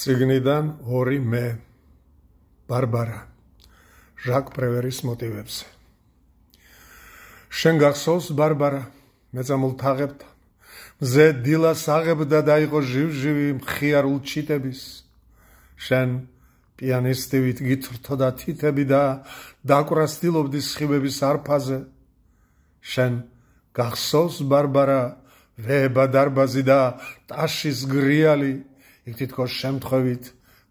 წიგნიდან ორი მე ბარბარა ჟაკ პრევერის მოტივებზე. შენ გახსოვს ბარბარა მეწამულ თაღებთან მზე დილას აღებდა და იყო ჟივ-ჟივი მხიარულ ჩიტების. შენ პიანისტივით გითრთოდა თითები და დაკვრას დილობდი სხივების არფაზე. შენ გახსოვს ბარბარა ვეება დარბაზი და ტაშის გრიალი, იქ თითქოს შემთხვევით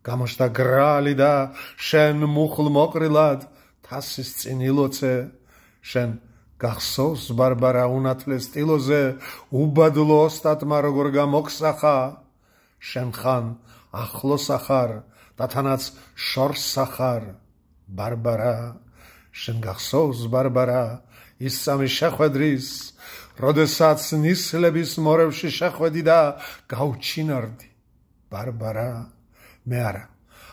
გამოჩნდა გრალი და შენ მუხლ მოყრილად თასის წინ ილოცე. შენ გახსოვს ბარბარა უნათლეს ტილოზე უბადლო ოსტატმა როგორ გამოგსახა. შენ ხან ახლოს ახარ და თანაც შორს ახარ ბარბარა. შენ გახსოვს ბარბარა ის სამი შეხვედრის, როდესაც ნისლების მორევში შეხვედი და გავჩინარდი ბარბარა. მე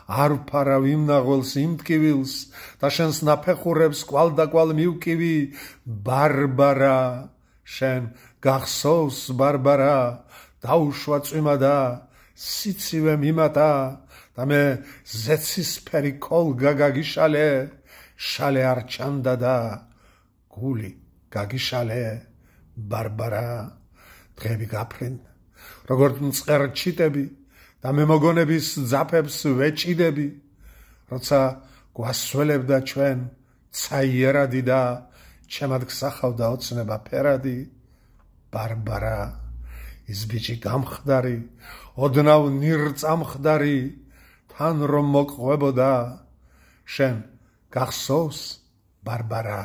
არ ვფარა ვიმნაღველს იმ ტკივილს და შენს ნაფეხურებს კვალდაკვალ მივკივი ბარბარა. შენ გახსოვს ბარბარა დაუშვა წვიმა და სიცივე მიმატა და მე ზეცისფერი კოლგა გაგიშალე, შალე არ ჩანდა და გული გაგიშალე ბარბარა. დღეები გაფრენ როგორც მწყერ ჩიტები და მე მოგონების ძაფებს ვეჭიდები, როცა გვასველებდა ჩვენ ცაიერადი და ჩემად გსახავდა ოცნება ფერადი ბარბარა. ის ბიჭი გამხდარი ოდნავ ნირწამხდარი თან რომ მოყვებოდა. შენ გახსოვს ბარბარა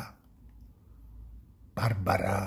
ბარბარა.